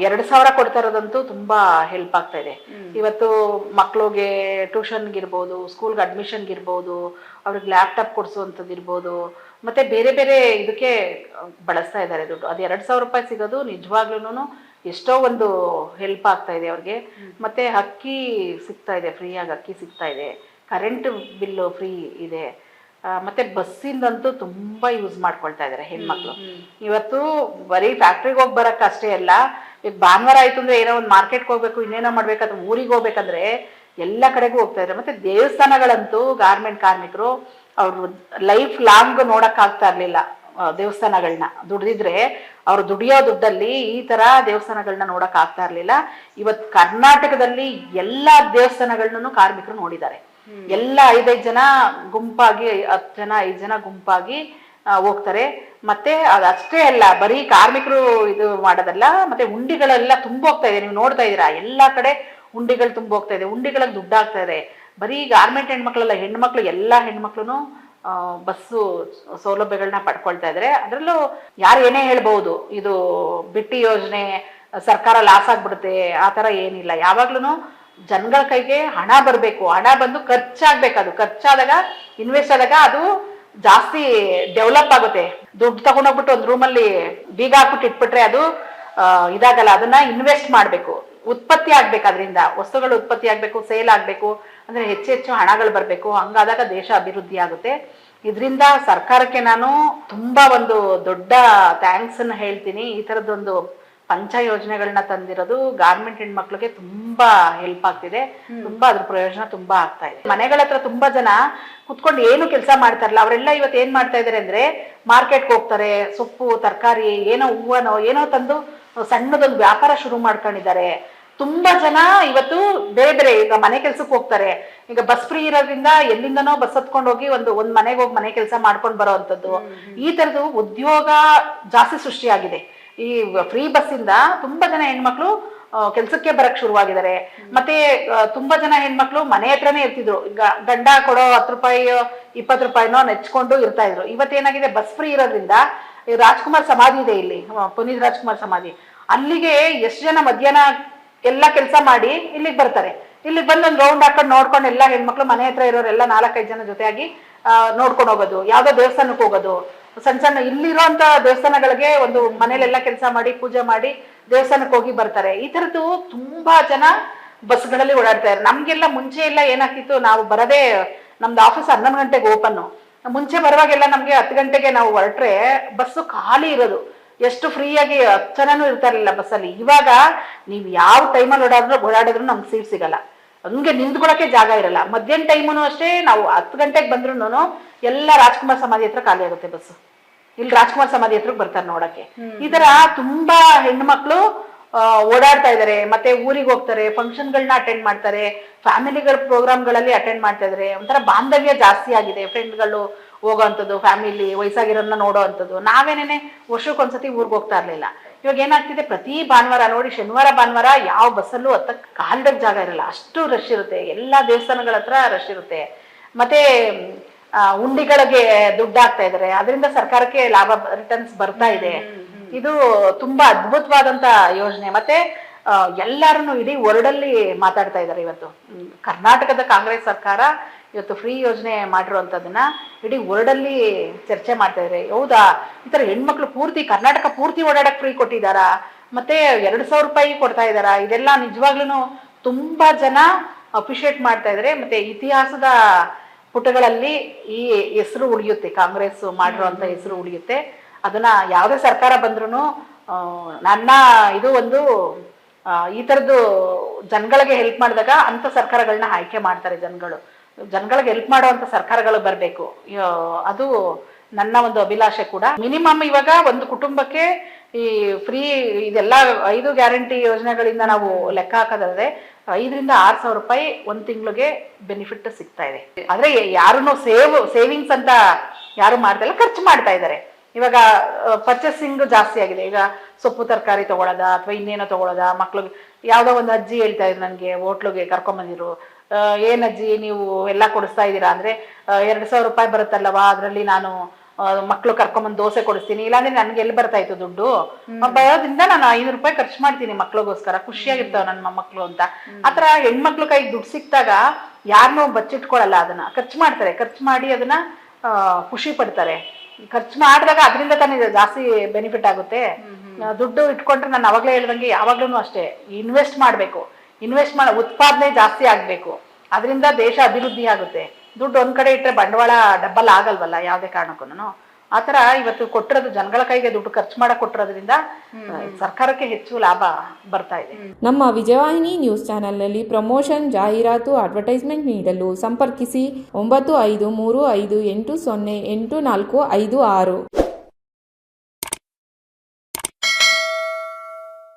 2,000 ಕೊಡ್ತಾ ಇರೋದಂತೂ ತುಂಬಾ ಹೆಲ್ಪ್ ಆಗ್ತಾ ಇದೆ. ಇವತ್ತು ಮಕ್ಳಿಗೆ ಟ್ಯೂಷನ್ಗೆ ಇರ್ಬೋದು, ಸ್ಕೂಲ್ಗೆ ಅಡ್ಮಿಷನ್ಗೆ ಇರ್ಬೋದು, ಅವ್ರಿಗೆ ಲ್ಯಾಪ್ಟಾಪ್ ಕೊಡಿಸುವಂಥದ್ದು ಇರ್ಬೋದು, ಮತ್ತೆ ಬೇರೆ ಬೇರೆ ಇದಕ್ಕೆ ಬಳಸ್ತಾ ಇದ್ದಾರೆ ದುಡ್ಡು. ಅದು 2,000 ಸಿಗೋದು ನಿಜವಾಗ್ಲೂ ಎಷ್ಟೋ ಒಂದು ಹೆಲ್ಪ್ ಆಗ್ತಾ ಇದೆ ಅವ್ರಿಗೆ. ಮತ್ತೆ ಅಕ್ಕಿ ಸಿಗ್ತಾ ಇದೆ, ಫ್ರೀಯಾಗಿ ಅಕ್ಕಿ ಸಿಗ್ತಾ ಇದೆ, ಕರೆಂಟ್ ಬಿಲ್ಲು ಫ್ರೀ ಇದೆ. ಮತ್ತೆ ಬಸ್ಸಿಂದಂತೂ ತುಂಬಾ ಯೂಸ್ ಮಾಡ್ಕೊಳ್ತಾ ಇದ್ದಾರೆ ಹೆಣ್ಮಕ್ಳು. ಇವತ್ತು ಬರೀ ಫ್ಯಾಕ್ಟ್ರಿಗೆ ಹೋಗಿ ಬರಕ್ಕೆ ಅಷ್ಟೇ ಅಲ್ಲ, ಈಗ ಭಾನುವಾರ ಆಯ್ತು ಅಂದ್ರೆ ಏನೋ ಒಂದು ಮಾರ್ಕೆಟ್ಗೆ ಹೋಗ್ಬೇಕು, ಇನ್ನೇನೋ ಮಾಡ್ಬೇಕು, ಅಥವಾ ಊರಿಗೆ ಹೋಗ್ಬೇಕಂದ್ರೆ ಎಲ್ಲ ಕಡೆಗೂ ಹೋಗ್ತಾ ಇದ್ದಾರೆ. ಮತ್ತೆ ದೇವಸ್ಥಾನಗಳಂತೂ ಗಾರ್ಮೆಂಟ್ ಕಾರ್ಮಿಕರು ಅವ್ರು ಲೈಫ್ ಲಾಂಗ್ ನೋಡಕ್ ಆಗ್ತಾ ಇರ್ಲಿಲ್ಲ ದೇವಸ್ಥಾನಗಳನ್ನ. ದುಡ್ದಿದ್ರೆ ಅವ್ರು ದುಡಿಯೋ ದುಡ್ಡಲ್ಲಿ ಈ ತರ ದೇವಸ್ಥಾನಗಳನ್ನ ನೋಡಕ್ ಆಗ್ತಾ ಇರ್ಲಿಲ್ಲ. ಇವತ್ತು ಕರ್ನಾಟಕದಲ್ಲಿ ಎಲ್ಲಾ ದೇವಸ್ಥಾನಗಳನ್ನೂ ಕಾರ್ಮಿಕರು ನೋಡಿದ್ದಾರೆ. ಎಲ್ಲ 5-5 ಜನ ಗುಂಪಾಗಿ, 10 ಜನ 5 ಜನ ಗುಂಪಾಗಿ ಹೋಗ್ತಾರೆ. ಮತ್ತೆ ಅದಷ್ಟೇ ಅಲ್ಲ, ಬರೀ ಕಾರ್ಮಿಕರು ಇದು ಮಾಡೋದಲ್ಲ, ಮತ್ತೆ ಉಂಡಿಗಳೆಲ್ಲ ತುಂಬ ಹೋಗ್ತಾ ಇದೆ. ನೀವು ನೋಡ್ತಾ ಇದೀರಾ, ಎಲ್ಲಾ ಕಡೆ ಉಂಡಿಗಳು ತುಂಬ ಹೋಗ್ತಾ ಇದೆ, ಉಂಡಿಗಳಿಗೆ ದುಡ್ಡು ಆಗ್ತಾ ಇದೆ. ಬರೀ ಗಾರ್ಮೆಂಟ್ ಹೆಣ್ಮಕ್ಳಲ್ಲ, ಹೆಣ್ಮಕ್ಳು ಎಲ್ಲಾ ಹೆಣ್ಮಕ್ಳು ಬಸ್ಸು ಸೌಲಭ್ಯಗಳನ್ನ ಪಡ್ಕೊಳ್ತಾ ಇದ್ದಾರೆ. ಅದರಲ್ಲೂ ಯಾರು ಏನೇ ಹೇಳ್ಬಹುದು, ಇದು ಬಿಟ್ಟಿ ಯೋಜನೆ ಸರ್ಕಾರ ಲಾಸ್ ಆಗ್ಬಿಡುತ್ತೆ, ಆ ತರ ಏನಿಲ್ಲ. ಯಾವಾಗ್ಲೂ ಜನಗಳ ಕೈಗೆ ಹಣ ಬರಬೇಕು, ಹಣ ಬಂದು ಖರ್ಚಾಗ್ಬೇಕು. ಅದು ಖರ್ಚಾದಾಗ, ಇನ್ವೆಸ್ಟ್ ಆದಾಗ ಅದು ಜಾಸ್ತಿ ಡೆವಲಪ್ ಆಗುತ್ತೆ. ದುಡ್ಡು ತಗೊಂಡೋಗ್ಬಿಟ್ಟು ಒಂದು ರೂಮಲ್ಲಿ ಬೀಗ ಹಾಕ್ಬಿಟ್ಟು ಇಟ್ಬಿಟ್ರೆ ಅದು ಇದಾಗಲ್ಲ. ಅದನ್ನ ಇನ್ವೆಸ್ಟ್ ಮಾಡ್ಬೇಕು, ಉತ್ಪತ್ತಿ ಆಗ್ಬೇಕು, ಅದರಿಂದ ವಸ್ತುಗಳು ಉತ್ಪತ್ತಿ ಆಗ್ಬೇಕು, ಸೇಲ್ ಆಗ್ಬೇಕು, ಅಂದ್ರೆ ಹೆಚ್ಚು ಹೆಚ್ಚು ಹಣಗಳು ಬರಬೇಕು. ಹಂಗಾದಾಗ ದೇಶ ಅಭಿವೃದ್ಧಿ ಆಗುತ್ತೆ. ಇದರಿಂದ ಸರ್ಕಾರಕ್ಕೆ ನಾನು ತುಂಬಾ ಒಂದು ದೊಡ್ಡ ಥ್ಯಾಂಕ್ಸ್ ಅನ್ನ ಹೇಳ್ತೀನಿ. ಈ ತರದೊಂದು ಪಂಚ ಯೋಜನೆಗಳನ್ನ ತಂದಿರೋದು ಗಾರ್ಮೆಂಟ್ ಹೆಣ್ಮಕ್ಳಿಗೆ ತುಂಬಾ ಹೆಲ್ಪ್ ಆಗ್ತಿದೆ. ತುಂಬಾ ಅದ್ರ ಪ್ರಯೋಜನ ತುಂಬಾ ಆಗ್ತಾ ಇದೆ. ಮನೆಗಳ ಹತ್ರ ತುಂಬಾ ಜನ ಕುತ್ಕೊಂಡು ಏನು ಕೆಲಸ ಮಾಡ್ತಾರಲ್ಲ, ಅವರೆಲ್ಲ ಇವತ್ತು ಏನ್ ಮಾಡ್ತಾ ಇದಾರೆ ಅಂದ್ರೆ ಮಾರ್ಕೆಟ್ಗೆ ಹೋಗ್ತಾರೆ, ಸೊಪ್ಪು ತರಕಾರಿ ಏನೋ ಹೂವನೋ ಏನೋ ತಂದು ಸಣ್ಣದೊಂದು ವ್ಯಾಪಾರ ಶುರು ಮಾಡ್ಕೊಂಡಿದ್ದಾರೆ. ತುಂಬಾ ಜನ ಇವತ್ತು ಬೇರೆ ಬೇರೆ ಈಗ ಮನೆ ಕೆಲ್ಸಕ್ಕೆ ಹೋಗ್ತಾರೆ. ಈಗ ಬಸ್ ಫ್ರೀ ಇರೋದ್ರಿಂದ ಎಲ್ಲಿಂದನೋ ಬಸ್ ಹತ್ಕೊಂಡು ಹೋಗಿ ಒಂದ್ ಮನೆಗೆ ಹೋಗಿ ಮನೆ ಕೆಲಸ ಮಾಡ್ಕೊಂಡು ಬರೋವಂಥದ್ದು. ಈ ತರದ್ದು ಉದ್ಯೋಗ ಜಾಸ್ತಿ ಸೃಷ್ಟಿಯಾಗಿದೆ ಈ ಫ್ರೀ ಬಸ್ ಇಂದ. ತುಂಬಾ ಜನ ಹೆಣ್ಮಕ್ಳು ಕೆಲ್ಸಕ್ಕೆ ಬರಕ್ ಶುರುವಾಗಿದ್ದಾರೆ. ಮತ್ತೆ ತುಂಬಾ ಜನ ಹೆಣ್ಮಕ್ಳು ಮನೆ ಹತ್ರನೇ ಇರ್ತಿದ್ರು. ಈಗ ಗಂಡ ಕೊಡೋ 10 ರೂಪಾಯಿ 20 ರೂಪಾಯಿನೋ ನೆಚ್ಕೊಂಡು ಇರ್ತಾ ಇದ್ರು. ಇವತ್ತೇನಾಗಿದೆ, ಬಸ್ ಫ್ರೀ ಇರೋದ್ರಿಂದ ರಾಜ್ಕುಮಾರ್ ಸಮಾಧಿ ಇದೆ ಇಲ್ಲಿ, ಪುನೀತ್ ರಾಜ್ಕುಮಾರ್ ಸಮಾಧಿ, ಅಲ್ಲಿಗೆ ಎಷ್ಟು ಜನ ಮಧ್ಯಾಹ್ನ ಎಲ್ಲ ಕೆಲಸ ಮಾಡಿ ಇಲ್ಲಿಗೆ ಬರ್ತಾರೆ. ಇಲ್ಲಿಗೆ ಬಂದು ಒಂದು ರೌಂಡ್ ಹಾಕೊಂಡು ನೋಡ್ಕೊಂಡು ಎಲ್ಲ ಹೆಣ್ಮಕ್ಳು ಮನೆ ಹತ್ರ ಇರೋರೆಲ್ಲ 4-5 ಜನ ಜೊತೆಯಾಗಿ ನೋಡ್ಕೊಂಡು ಹೋಗೋದು, ಯಾವ್ದೋ ದೇವಸ್ಥಾನಕ್ಕೆ ಹೋಗೋದು, ಸಣ್ಣ ಸಣ್ಣ ಇಲ್ಲಿರೋಂಥ ದೇವಸ್ಥಾನಗಳಿಗೆ ಒಂದು ಮನೇಲೆಲ್ಲ ಕೆಲಸ ಮಾಡಿ ಪೂಜೆ ಮಾಡಿ ದೇವಸ್ಥಾನಕ್ಕೆ ಹೋಗಿ ಬರ್ತಾರೆ. ಈ ತರದ್ದು ತುಂಬಾ ಜನ ಬಸ್ಗಳಲ್ಲಿ ಓಡಾಡ್ತಾರೆ. ನಮ್ಗೆಲ್ಲ ಮುಂಚೆ ಎಲ್ಲ ಏನಾಗ್ತಿತ್ತು, ನಾವು ಬರದೇ, ನಮ್ದು ಆಫೀಸ್ 11 ಗಂಟೆಗೆ ಓಪನ್. ಮುಂಚೆ ಬರುವಾಗೆಲ್ಲ ನಮ್ಗೆ 10 ಗಂಟೆಗೆ ನಾವು ಹೊರಟ್ರೆ ಬಸ್ಸು ಖಾಲಿ ಇರೋದು, ಎಷ್ಟು ಫ್ರೀಯಾಗಿ 10 ಜನನೂ ಇರ್ತಾ ಇರ್ಲಿಲ್ಲ ಬಸ್ಸಲ್ಲಿ. ಇವಾಗ ನೀವು ಯಾವ ಟೈಮಲ್ಲಿ ಓಡಾಡಿದ್ರು ನಮ್ಗೆ ಸೀಟ್ ಸಿಗಲ್ಲ, ಹಂಗೆ ನಿಂತ್ಕೊಳಕ್ಕೆ ಜಾಗ ಇರಲ್ಲ. ಮಧ್ಯಾಹ್ನ ಟೈಮುನು ಅಷ್ಟೇ, ನಾವು 10 ಗಂಟೆಗೆ ಬಂದ್ರು ಎಲ್ಲ ರಾಜ್ಕುಮಾರ್ ಸಮಾಧಿ ಹತ್ರ ಖಾಲಿ ಆಗುತ್ತೆ ಬಸ್ಸು. ಇಲ್ಲಿ ರಾಜ್ಕುಮಾರ್ ಸಮಾಧಿ ಹತ್ರಕ್ಕೆ ಬರ್ತಾರೆ ನೋಡಕ್ಕೆ. ಈ ತರ ತುಂಬಾ ಹೆಣ್ಮಕ್ಳು ಓಡಾಡ್ತಾ ಇದಾರೆ. ಮತ್ತೆ ಊರಿಗೆ ಹೋಗ್ತಾರೆ, ಫಂಕ್ಷನ್ಗಳನ್ನ ಅಟೆಂಡ್ ಮಾಡ್ತಾರೆ, ಫ್ಯಾಮಿಲಿಗಳ ಪ್ರೋಗ್ರಾಮ್ಗಳಲ್ಲಿ ಅಟೆಂಡ್ ಮಾಡ್ತಾ ಇದಾರೆ. ಒಂಥರ ಬಾಂಧವ್ಯ ಜಾಸ್ತಿ ಆಗಿದೆ, ಫ್ರೆಂಡ್ಗಳು ಹೋಗೋವಂಥದ್ದು, ಫ್ಯಾಮಿಲಿ ವಯಸ್ಸಾಗಿರೋನ್ನ ನೋಡೋ ಅಂಥದ್ದು. ನಾವೇನೇನೆ ವರ್ಷಕ್ಕೊಂದ್ಸತಿ ಊರಿಗೆ ಹೋಗ್ತಾ ಇರ್ಲಿಲ್ಲ. ಇವಾಗ ಏನಾಗ್ತಿದೆ, ಪ್ರತಿ ಭಾನುವಾರ ನೋಡಿ, ಶನಿವಾರ ಭಾನುವಾರ ಯಾವ ಬಸ್ಸಲ್ಲೂ ಹತ್ತಕ್ಕೆ ಕಾಲಿಡಕ್ ಜಾಗ ಇರಲ್ಲ, ಅಷ್ಟು ರಶ್ ಇರುತ್ತೆ. ಎಲ್ಲಾ ದೇವಸ್ಥಾನಗಳ ಹತ್ರ ರಶ್ ಇರುತ್ತೆ. ಮತ್ತೆ ಉಂಡಿಗಳಿಗೆ ದುಡ್ಡು ಹಾಕ್ತಾ ಇದಾರೆ, ಅದರಿಂದ ಸರ್ಕಾರಕ್ಕೆ ಲಾಭ ರಿಟರ್ನ್ಸ್ ಬರ್ತಾ ಇದೆ. ಇದು ತುಂಬಾ ಅದ್ಭುತವಾದಂತ ಯೋಜನೆ. ಮತ್ತೆ ಎಲ್ಲಾರನ್ನು ಇಡೀ ವರ್ಲ್ಡಲ್ಲಿ ಮಾತಾಡ್ತಾ ಇದ್ದಾರೆ. ಇವತ್ತು ಕರ್ನಾಟಕದ ಕಾಂಗ್ರೆಸ್ ಸರ್ಕಾರ ಇವತ್ತು ಫ್ರೀ ಯೋಜನೆ ಮಾಡಿರುವಂತದನ್ನ ಇಡೀ ವರ್ಲ್ಡಲ್ಲಿ ಚರ್ಚೆ ಮಾಡ್ತಾ ಇದ್ದಾರೆ. ಹೌದಾ, ಈ ತರ ಹೆಣ್ಮಕ್ಳು ಪೂರ್ತಿ ಕರ್ನಾಟಕ ಪೂರ್ತಿ ಓಡಾಡಕ್ ಫ್ರೀ ಕೊಟ್ಟಿದ್ದಾರಾ, ಮತ್ತೆ 2,000 ರೂಪಾಯಿ ಕೊಡ್ತಾ ಇದ್ದಾರಾ, ಇದೆಲ್ಲ ನಿಜವಾಗ್ಲೂ ತುಂಬಾ ಜನ ಅಪ್ರಿಶಿಯೇಟ್ ಮಾಡ್ತಾ ಇದ್ದಾರೆ. ಮತ್ತೆ ಇತಿಹಾಸದ ಪುಟಗಳಲ್ಲಿ ಈ ಹೆಸರು ಉಳಿಯುತ್ತೆ, ಕಾಂಗ್ರೆಸ್ ಮಾಡಿರುವಂತ ಹೆಸರು ಉಳಿಯುತ್ತೆ. ಅದನ್ನ ಯಾವುದೇ ಸರ್ಕಾರ ಬಂದ್ರು ನನ್ನ ಇದು ಒಂದು ಈ ತರದ್ದು ಜನಗಳಿಗೆ ಹೆಲ್ಪ್ ಮಾಡಿದಾಗ ಅಂತ ಸರ್ಕಾರಗಳನ್ನ ಆಯ್ಕೆ ಮಾಡ್ತಾರೆ ಜನಗಳು. ಜನಗಳಿಗೆ ಹೆಲ್ಪ್ ಮಾಡುವಂತ ಸರ್ಕಾರಗಳು ಬರಬೇಕು, ಅದು ನನ್ನ ಒಂದು ಅಭಿಲಾಷೆ ಕೂಡ. ಮಿನಿಮಮ್ ಇವಾಗ ಒಂದು ಕುಟುಂಬಕ್ಕೆ ಈ ಫ್ರೀ ಇದೆಲ್ಲ 5 ಗ್ಯಾರಂಟಿ ಯೋಜನೆಗಳಿಂದ ನಾವು ಲೆಕ್ಕ ಹಾಕೋದಾದ್ರೆ 5,000-6,000 ರೂಪಾಯಿ ಒಂದ್ ತಿಂಗಳಿಗೆ ಬೆನಿಫಿಟ್ ಸಿಗ್ತಾ ಇದೆ. ಆದ್ರೆ ಯಾರು ಸೇವಿಂಗ್ಸ್ ಅಂತ ಯಾರು ಮಾಡ್ತಾ ಇಲ್ಲ, ಖರ್ಚು ಮಾಡ್ತಾ ಇದ್ದಾರೆ. ಇವಾಗ ಪರ್ಚೇಸಿಂಗ್ ಜಾಸ್ತಿ ಆಗಿದೆ. ಈಗ ಸೊಪ್ಪು ತರಕಾರಿ ತಗೊಳ್ಳೋದ ಅಥವಾ ಇನ್ನೇನೋ ತಗೊಳ್ಳೋದ, ಮಕ್ಳಿಗೆ ಯಾವ್ದೋ ಒಂದು ಅಜ್ಜಿ ಹೇಳ್ತಾ ಇದ್ರು ನನ್ಗೆ, ಹೋಟ್ಲಿಗೆ ಕರ್ಕೊಂಬಂದಿರು, ಏನ್ ಅಜ್ಜಿ ನೀವು ಎಲ್ಲ ಕೊಡಿಸ್ತಾ ಇದ್ದೀರಾ ಅಂದ್ರೆ 2,000 ರೂಪಾಯಿ ಬರುತ್ತಲ್ಲವಾ, ಅದ್ರಲ್ಲಿ ನಾನು ಮಕ್ಳು ಕರ್ಕೊಂಬಂದು ದೋಸೆ ಕೊಡಿಸ್ತೀನಿ, ಇಲ್ಲಾಂದ್ರೆ ನನ್ಗೆ ಎಲ್ಲಿ ಬರ್ತಾ ಇತ್ತು ದುಡ್ಡು, ಬರೋದ್ರಿಂದ ನಾನು 500 ರೂಪಾಯಿ ಖರ್ಚು ಮಾಡ್ತೀನಿ ಮಕ್ಳಿಗೋಸ್ಕರ, ಖುಷಿಯಾಗಿರ್ತಾವ ನನ್ನ ಮೊಮ್ಮಕ್ಳು ಅಂತ. ಆತರ ಹೆಣ್ಮಕ್ಳು ಕೈಗೆ ದುಡ್ಡು ಸಿಕ್ತಾಗ ಯಾರನ್ನೂ ಬಚ್ಚಿಟ್ಕೊಳಲ್ಲ, ಅದನ್ನ ಖರ್ಚು ಮಾಡ್ತಾರೆ. ಖರ್ಚು ಮಾಡಿ ಅದನ್ನ ಖುಷಿ ಪಡ್ತಾರೆ. ಖರ್ಚು ಮಾಡಿದಾಗ ಅದರಿಂದ ತಾನೇ ಜಾಸ್ತಿ ಬೆನಿಫಿಟ್ ಆಗುತ್ತೆ. ದುಡ್ಡು ಇಟ್ಕೊಂಡ್ರೆ ನಾನು ಅವಾಗಲೇ ಹೇಳ್ದಂಗೆ ಯಾವಾಗ್ಲೂ ಅಷ್ಟೇ ಇನ್ವೆಸ್ಟ್ ಮಾಡಬೇಕು. ಇನ್ವೆಸ್ಟ್ ಉತ್ಪಾದನೆ ಜಾಸ್ತಿ ಆಗ್ಬೇಕು, ಅದರಿಂದ ದೇಶ ಅಭಿವೃದ್ಧಿ ಆಗುತ್ತೆ. ದುಡ್ಡು ಒಂದ್ ಕಡೆ ಇಟ್ಟರೆ ಬಂಡವಾಳ ಡಬ್ಬಲ್ ಆಗಲ್ವಲ್ಲ ಯಾವುದೇ ಕಾರಣಕ್ಕೂ. ಆತರ ಇವತ್ತು ಕೊಟ್ಟಿರೋದು ಜನಗಳ ಕೈಗೆ ದುಡ್ಡು ಖರ್ಚು ಮಾಡಕ್ ಕೊಟ್ಟಿರೋದ್ರಿಂದ ಸರ್ಕಾರಕ್ಕೆ ಹೆಚ್ಚು ಲಾಭ ಬರ್ತಾ ಇದೆ. ನಮ್ಮ ವಿಜಯವಾಹಿನಿ ನ್ಯೂಸ್ ಚಾನೆಲ್ನಲ್ಲಿ ಪ್ರಮೋಷನ್, ಜಾಹೀರಾತು, ಅಡ್ವರ್ಟೈಸ್ಮೆಂಟ್ ನೀಡಲು ಸಂಪರ್ಕಿಸಿ 9535808456.